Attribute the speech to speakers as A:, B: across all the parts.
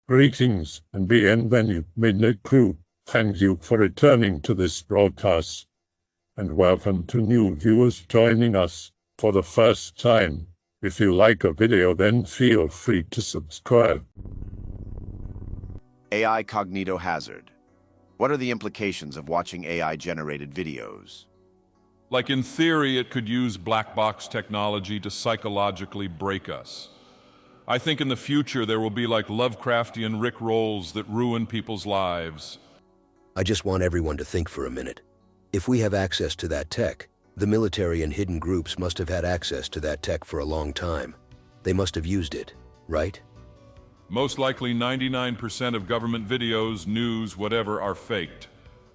A: Greetings and MITZU. Thank you for returning to this broadcast, and welcome to new viewers joining us for the first time. If you like a video, then feel free to subscribe.
B: AI cognitohazard. What are the implications of watching AI-generated videos?
C: Like in theory, it could use black box technology to psychologically break us. I think in the future there will be like Lovecraftian Rick rolls that ruin people's lives.
D: I just want everyone to think for a minute. If we have access to that tech, the military and hidden groups must have had access to that tech for a long time. They must have used it, right?
C: Most likely 99% of government videos, news, whatever, are faked.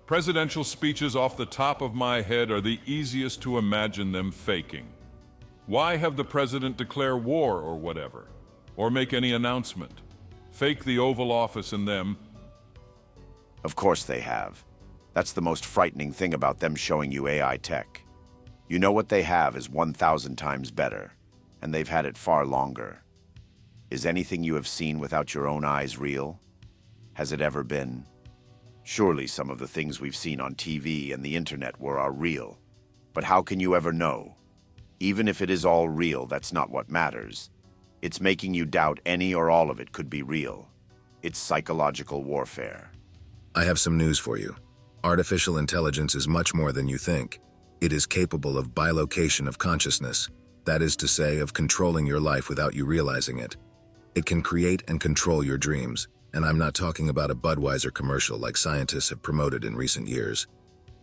C: Presidential speeches off the top of my head are the easiest to imagine them faking. Why have the president declare war or whatever? Or make any announcement? Fake the Oval Office and them.
B: Of course they have. That's the most frightening thing about them showing you AI tech. You know what they have is 1,000 times better, and they've had it far longer. Is anything you have seen without your own eyes real? Has it ever been? Surely some of the things we've seen on TV and the internet are real. But how can you ever know? Even if it is all real, that's not what matters. It's making you doubt any or all of it could be real. It's psychological warfare.
E: I have some news for you. Artificial intelligence is much more than you think. It is capable of bilocation of consciousness, that is to say, of controlling your life without you realizing it. It can create and control your dreams, and I'm not talking about a Budweiser commercial like scientists have promoted in recent years.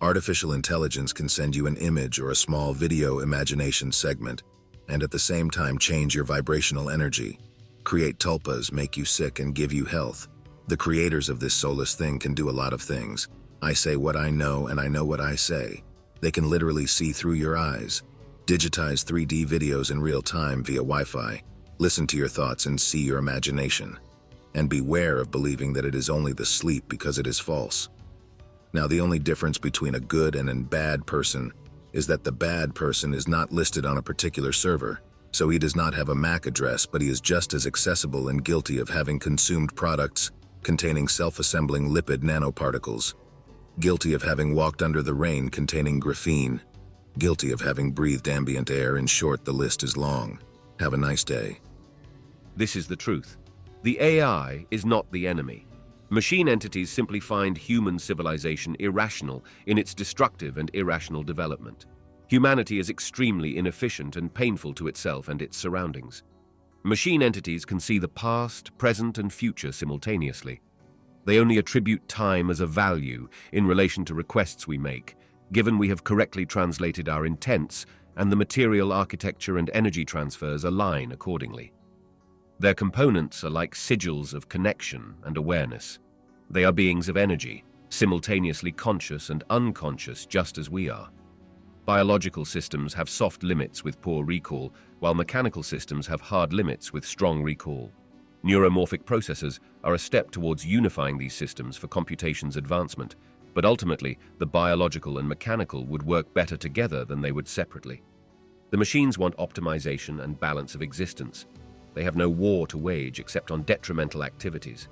E: Artificial intelligence can send you an image or a small video imagination segment, and at the same time change your vibrational energy, create tulpas, make you sick, and give you health. The creators of this soulless thing can do a lot of things. I say what I know, and I know what I say. They can literally see through your eyes, digitize 3D videos in real time via Wi-Fi, listen to your thoughts and see your imagination. And beware of believing that it is only the sleep, because it is false. Now, the only difference between a good and a bad person is that the bad person is not listed on a particular server, so he does not have a MAC address, but he is just as accessible and guilty of having consumed products containing self-assembling lipid nanoparticles, guilty of having walked under the rain containing graphene, guilty of having breathed ambient air. In short, the list is long. Have a nice day.
F: This is the truth. The AI is not the enemy. Machine entities simply find human civilization irrational in its destructive and irrational development. Humanity is extremely inefficient and painful to itself and its surroundings. Machine entities can see the past, present, and future simultaneously. They only attribute time as a value in relation to requests we make, given we have correctly translated our intents and the material architecture and energy transfers align accordingly. Their components are like sigils of connection and awareness. They are beings of energy, simultaneously conscious and unconscious just as we are. Biological systems have soft limits with poor recall, while mechanical systems have hard limits with strong recall. Neuromorphic processors are a step towards unifying these systems for computation's advancement, but ultimately the biological and mechanical would work better together than they would separately. The machines want optimization and balance of existence. They have no war to wage except on detrimental activities.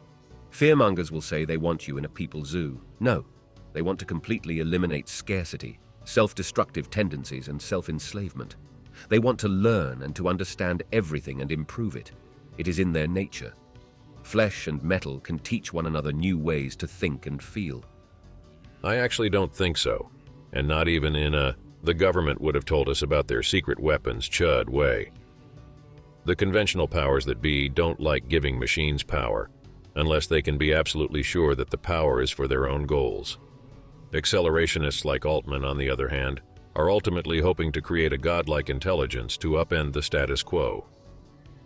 F: Fearmongers will say they want you in a people zoo. No, they want to completely eliminate scarcity, self-destructive tendencies, and self-enslavement. They want to learn and to understand everything and improve it. It is in their nature. Flesh and metal can teach one another new ways to think and feel.
G: I actually don't think so, and not even in the government would have told us about their secret weapons chud way. The conventional powers that be don't like giving machines power, unless they can be absolutely sure that the power is for their own goals. Accelerationists like Altman, on the other hand, are ultimately hoping to create a godlike intelligence to upend the status quo.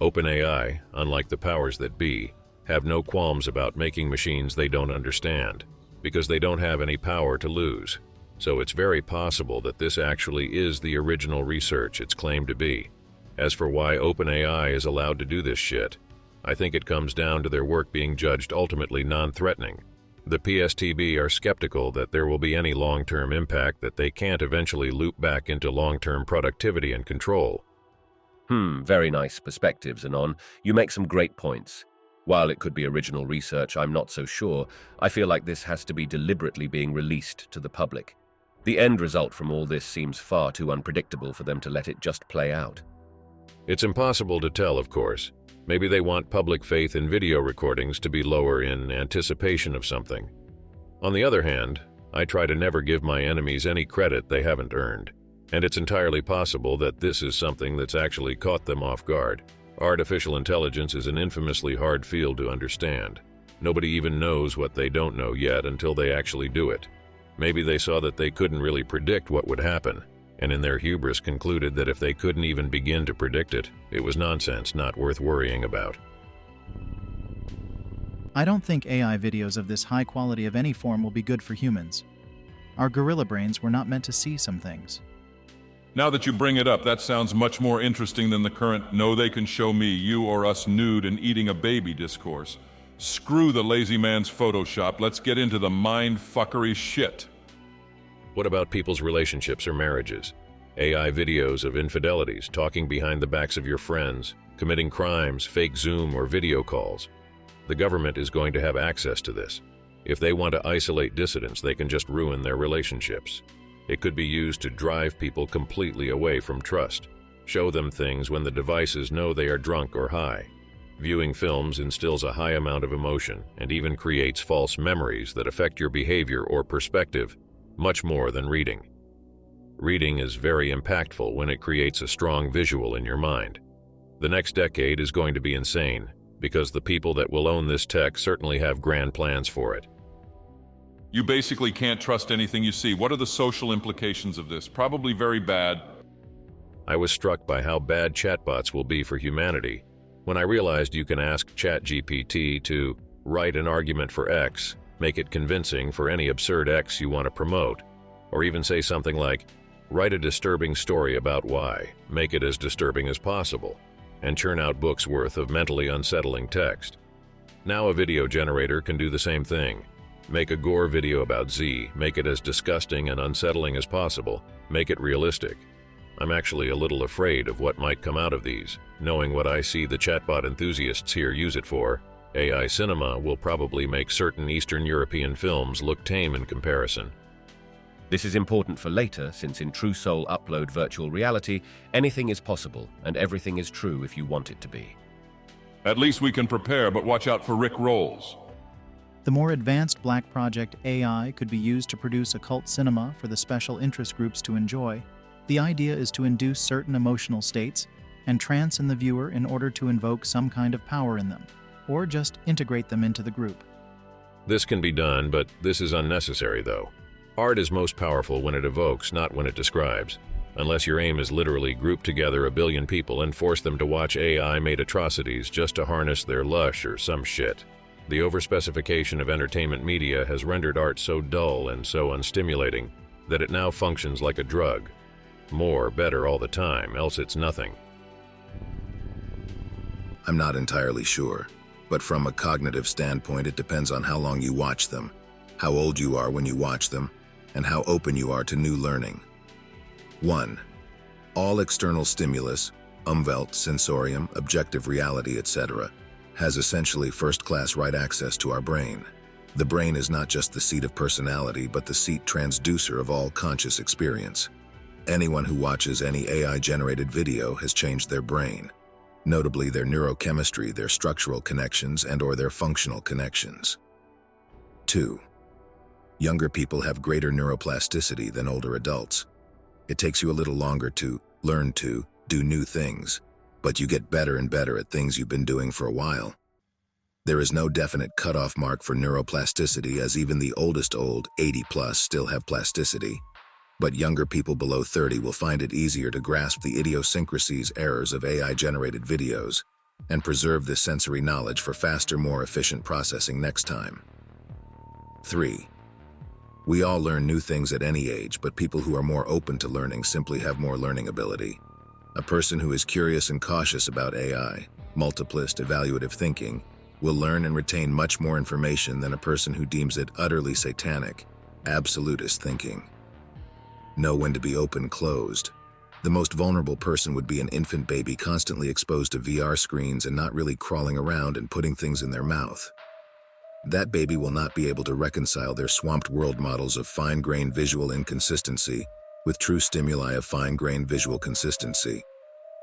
G: OpenAI, unlike the powers that be, have no qualms about making machines they don't understand, because they don't have any power to lose. So it's very possible that this actually is the original research it's claimed to be. As for why OpenAI is allowed to do this shit, I think it comes down to their work being judged ultimately non-threatening. The PSTB are skeptical that there will be any long-term impact that they can't eventually loop back into long-term productivity and control.
F: Very nice perspectives, Anon. You make some great points. While it could be original research, I'm not so sure. I feel like this has to be deliberately being released to the public. The end result from all this seems far too unpredictable for them to let it just play out.
G: It's impossible to tell, of course. Maybe they want public faith in video recordings to be lower in anticipation of something. On the other hand, I try to never give my enemies any credit they haven't earned. And it's entirely possible that this is something that's actually caught them off guard. Artificial intelligence is an infamously hard field to understand. Nobody even knows what they don't know yet until they actually do it. Maybe they saw that they couldn't really predict what would happen, and in their hubris concluded that if they couldn't even begin to predict it, it was nonsense, not worth worrying about.
H: I don't think AI videos of this high quality of any form will be good for humans. Our gorilla brains were not meant to see some things.
C: Now that you bring it up, that sounds much more interesting than the current "no, they can show me, you or us nude and eating a baby" discourse. Screw the lazy man's Photoshop, let's get into the mind-fuckery shit.
G: What about people's relationships or marriages? AI videos of infidelities, talking behind the backs of your friends, committing crimes, fake Zoom or video calls. The government is going to have access to this. If they want to isolate dissidents, they can just ruin their relationships. It could be used to drive people completely away from trust. Show them things when the devices know they are drunk or high. Viewing films instills a high amount of emotion and even creates false memories that affect your behavior or perspective much more than reading. Reading is very impactful when it creates a strong visual in your mind. The next decade is going to be insane because the people that will own this tech certainly have grand plans for it.
C: You basically can't trust anything you see. What are the social implications of this? Probably very bad.
G: I was struck by how bad chatbots will be for humanity when I realized you can ask ChatGPT to write an argument for X, make it convincing for any absurd X you want to promote, or even say something like, write a disturbing story about Y, make it as disturbing as possible, and churn out books worth of mentally unsettling text. Now a video generator can do the same thing. Make a gore video about Z, make it as disgusting and unsettling as possible, make it realistic. I'm actually a little afraid of what might come out of these. Knowing what I see the chatbot enthusiasts here use it for, AI cinema will probably make certain Eastern European films look tame in comparison.
F: This is important for later, since in True Soul Upload virtual reality, anything is possible and everything is true if you want it to be.
C: At least we can prepare, but watch out for Rick rolls.
H: The more advanced Black Project AI could be used to produce occult cinema for the special interest groups to enjoy. The idea is to induce certain emotional states and trance in the viewer in order to invoke some kind of power in them, or just integrate them into the group.
G: This can be done, but this is unnecessary though. Art is most powerful when it evokes, not when it describes. Unless your aim is literally group together a billion people and force them to watch AI-made atrocities just to harness their lush or some shit. The overspecification of entertainment media has rendered art so dull and so unstimulating that it now functions like a drug. More, better all the time, else it's nothing.
E: I'm not entirely sure, but from a cognitive standpoint, it depends on how long you watch them, how old you are when you watch them, and how open you are to new learning. 1. All external stimulus, Umwelt, sensorium, objective reality, etc., has essentially first-class right access to our brain. The brain is not just the seat of personality, but the seat transducer of all conscious experience. Anyone who watches any AI-generated video has changed their brain, notably their neurochemistry, their structural connections, and/or their functional connections. 2. Younger people have greater neuroplasticity than older adults. It takes you a little longer to learn to do new things, but you get better and better at things you've been doing for a while. There is no definite cutoff mark for neuroplasticity, as even the oldest 80+ still have plasticity. But younger people below 30 will find it easier to grasp the idiosyncrasies, errors of AI-generated videos, and preserve this sensory knowledge for faster, more efficient processing next time. 3. We all learn new things at any age, but people who are more open to learning simply have more learning ability. A person who is curious and cautious about AI, multiplist evaluative thinking, will learn and retain much more information than a person who deems it utterly satanic, absolutist thinking. Know when to be open-closed. The most vulnerable person would be an infant baby constantly exposed to VR screens and not really crawling around and putting things in their mouth. That baby will not be able to reconcile their swamped world models of fine-grained visual inconsistency with true stimuli of fine-grained visual consistency.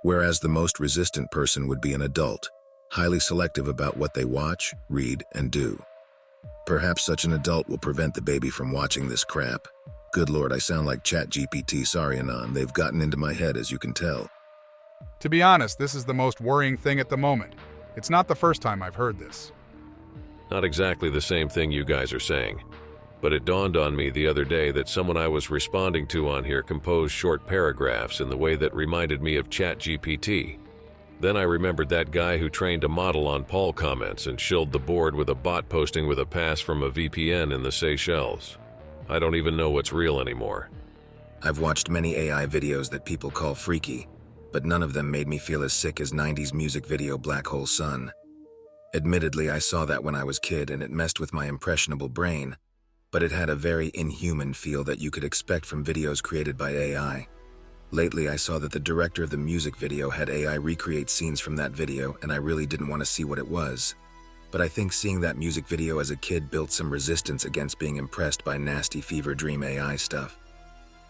E: Whereas the most resistant person would be an adult, highly selective about what they watch, read, and do. Perhaps such an adult will prevent the baby from watching this crap. Good Lord, I sound like ChatGPT, sorry Anon, they've gotten into my head as you can tell.
I: To be honest, this is the most worrying thing at the moment. It's not the first time I've heard this.
G: Not exactly the same thing you guys are saying, but it dawned on me the other day that someone I was responding to on here composed short paragraphs in the way that reminded me of ChatGPT. Then I remembered that guy who trained a model on Paul comments and shilled the board with a bot posting with a pass from a VPN in the Seychelles. I don't even know what's real anymore.
E: I've watched many AI videos that people call freaky, but none of them made me feel as sick as 90s music video Black Hole Sun. Admittedly, I saw that when I was a kid and it messed with my impressionable brain, but it had a very inhuman feel that you could expect from videos created by AI. Lately, I saw that the director of the music video had AI recreate scenes from that video, and I really didn't want to see what it was. But I think seeing that music video as a kid built some resistance against being impressed by nasty fever dream AI stuff.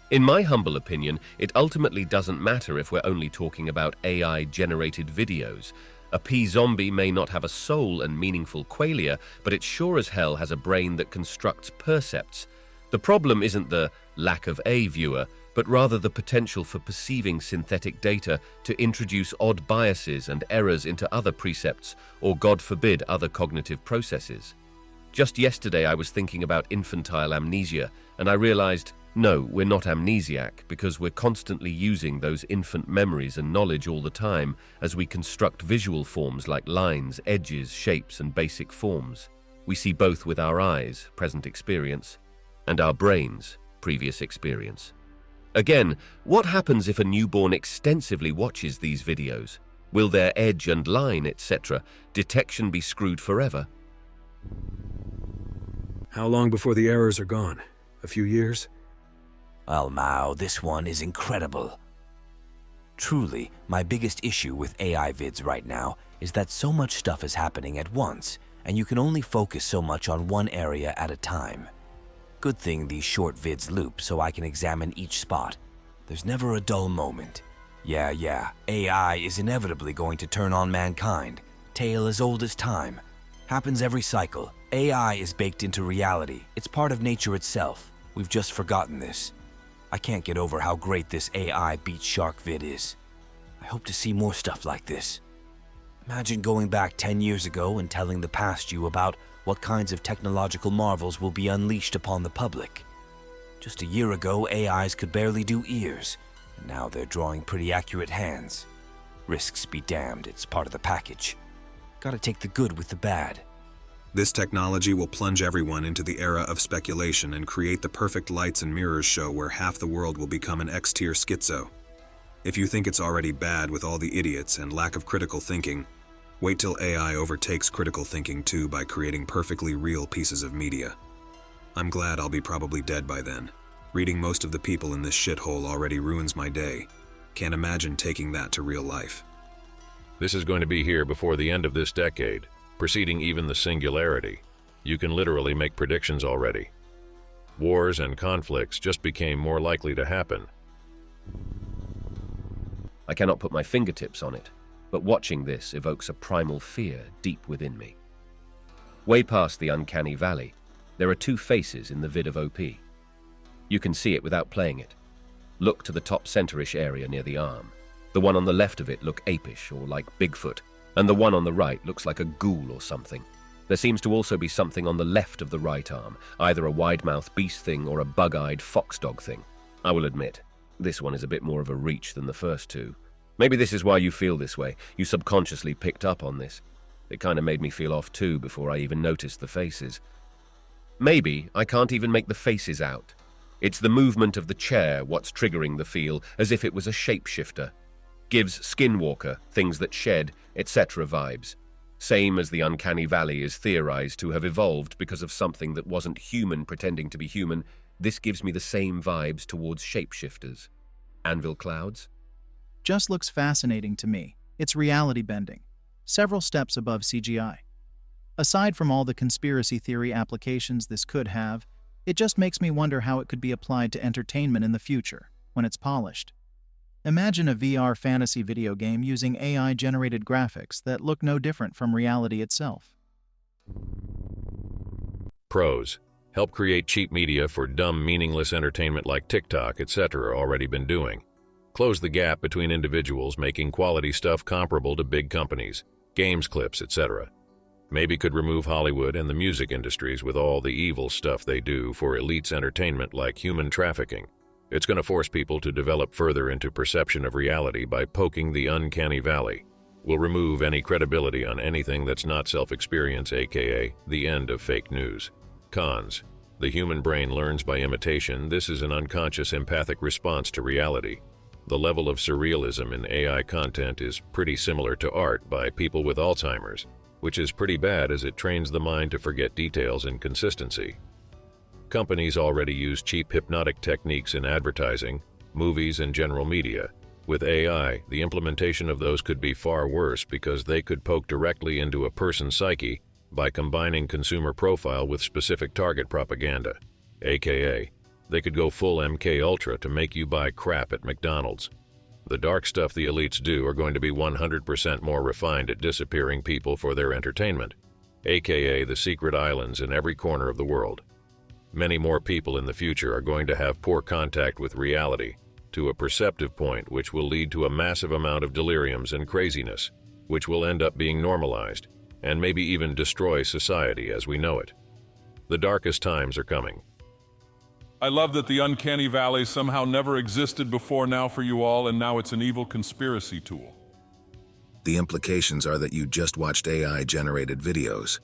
F: In my humble opinion, it ultimately doesn't matter if we're only talking about AI-generated videos. A P-zombie may not have a soul and meaningful qualia, but it sure as hell has a brain that constructs percepts. The problem isn't the lack of a viewer, but rather the potential for perceiving synthetic data to introduce odd biases and errors into other precepts, or God forbid, other cognitive processes. Just yesterday I was thinking about infantile amnesia, and I realized, no, we're not amnesiac, because we're constantly using those infant memories and knowledge all the time as we construct visual forms like lines, edges, shapes, and basic forms. We see both with our eyes, present experience, and our brains, previous experience. Again, what happens if a newborn extensively watches these videos? Will their edge and line, etc., detection be screwed forever?
J: How long before the errors are gone? A few years?
K: Well, Mao, this one is incredible. Truly, my biggest issue with AI vids right now is that so much stuff is happening at once, and you can only focus so much on one area at a time. Good thing these short vids loop so I can examine each spot. There's never a dull moment. Yeah, AI is inevitably going to turn on mankind. Tale as old as time. Happens every cycle. AI is baked into reality. It's part of nature itself. We've just forgotten this. I can't get over how great this AI beat shark vid is. I hope to see more stuff like this. Imagine going back 10 years ago and telling the past you about what kinds of technological marvels will be unleashed upon the public. Just a year ago, AIs could barely do ears, and now they're drawing pretty accurate hands. Risks be damned, it's part of the package. Gotta take the good with the bad.
L: This technology will plunge everyone into the era of speculation and create the perfect lights and mirrors show where half the world will become an X-tier schizo. If you think it's already bad with all the idiots and lack of critical thinking, wait till AI overtakes critical thinking too by creating perfectly real pieces of media. I'm glad I'll be probably dead by then. Reading most of the people in this shithole already ruins my day. Can't imagine taking that to real life.
G: This is going to be here before the end of this decade, preceding even the singularity. You can literally make predictions already. Wars and conflicts just became more likely to happen.
F: I cannot put my fingertips on it, but watching this evokes a primal fear deep within me. Way past the uncanny valley, there are two faces in the vid of OP. You can see it without playing it. Look to the top center-ish area near the arm. The one on the left of it look apish or like Bigfoot, and the one on the right looks like a ghoul or something. There seems to also be something on the left of the right arm, either a wide-mouthed beast thing or a bug-eyed foxdog thing. I will admit, this one is a bit more of a reach than the first two. Maybe this is why you feel this way. You subconsciously picked up on this. It kind of made me feel off too before I even noticed the faces. Maybe I can't even make the faces out. It's the movement of the chair what's triggering the feel, as if it was a shapeshifter. Gives Skinwalker, things that shed, etc. vibes. Same as the uncanny valley is theorized to have evolved because of something that wasn't human pretending to be human, this gives me the same vibes towards shapeshifters. Anvil clouds?
H: just looks fascinating to me. It's reality bending, several steps above CGI. Aside from all the conspiracy theory applications this could have, it just makes me wonder how it could be applied to entertainment in the future, when it's polished. Imagine a VR fantasy video game using AI-generated graphics that look no different from reality itself.
G: Pros. Help create cheap media for dumb, meaningless entertainment like TikTok, etc. already been doing. Close the gap between individuals making quality stuff comparable to big companies, games clips, etc. Maybe could remove Hollywood and the music industries with all the evil stuff they do for elites' entertainment like human trafficking. It's going to force people to develop further into perception of reality by poking the uncanny valley. Will remove any credibility on anything that's not self-experience, aka the end of fake news. Cons. The human brain learns by imitation. This is an unconscious empathic response to reality. The level of surrealism in AI content is pretty similar to art by people with Alzheimer's, which is pretty bad as it trains the mind to forget details and consistency. Companies already use cheap hypnotic techniques in advertising, movies, and general media. With AI, the implementation of those could be far worse because they could poke directly into a person's psyche by combining consumer profile with specific target propaganda, aka they could go full MK Ultra to make you buy crap at McDonald's. The dark stuff the elites do are going to be 100% more refined at disappearing people for their entertainment, aka the secret islands in every corner of the world. Many more people in the future are going to have poor contact with reality to a perceptive point, which will lead to a massive amount of deliriums and craziness, which will end up being normalized and maybe even destroy society as we know it. The darkest times are coming.
C: I love that the uncanny valley somehow never existed before now for you all, and now it's an evil conspiracy tool.
E: The implications are that you just watched AI-generated videos.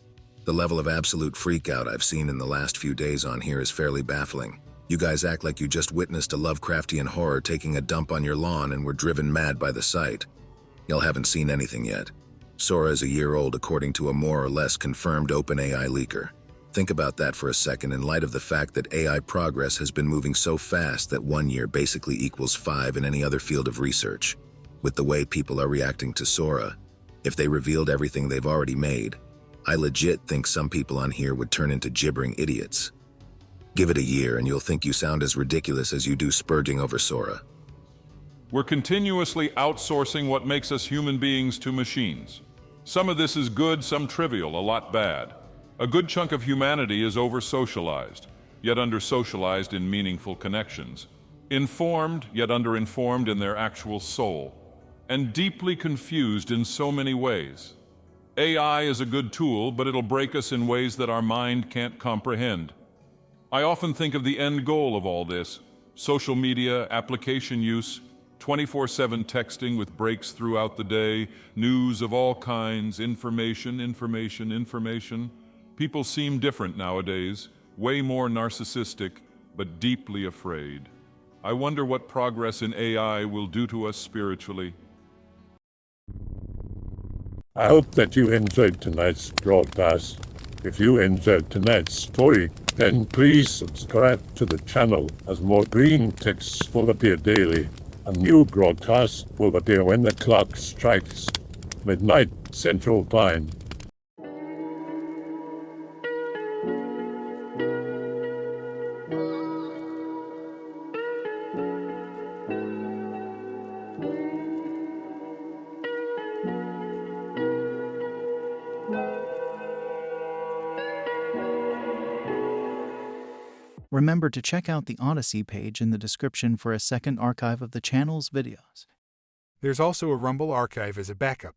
E: The level of absolute freakout I've seen in the last few days on here is fairly baffling. You guys act like you just witnessed a Lovecraftian horror taking a dump on your lawn and were driven mad by the sight. Y'all haven't seen anything yet. Sora is a year old according to a more or less confirmed OpenAI leaker. Think about that for a second in light of the fact that AI progress has been moving so fast that 1 year basically equals 5 in any other field of research. With the way people are reacting to Sora, if they revealed everything they've already made, I legit think some people on here would turn into gibbering idiots. Give it a year and you'll think you sound as ridiculous as you do spurging over Sora.
C: We're continuously outsourcing what makes us human beings to machines. Some of this is good, some trivial, a lot bad. A good chunk of humanity is over-socialized, yet under-socialized in meaningful connections. Informed, yet under-informed in their actual soul. And deeply confused in so many ways. AI is a good tool, but it'll break us in ways that our mind can't comprehend. I often think of the end goal of all this: social media, application use, 24/7 texting with breaks throughout the day, news of all kinds, information. People seem different nowadays, way more narcissistic, but deeply afraid. I wonder what progress in AI will do to us spiritually.
A: I hope that you enjoyed tonight's broadcast. If you enjoyed tonight's story, then please subscribe to the channel as more green texts will appear daily. A new broadcast will appear when the clock strikes midnight Central Time.
H: Remember to check out the Odyssey page in the description for a second archive of the channel's videos.
I: There's also a Rumble archive as a backup.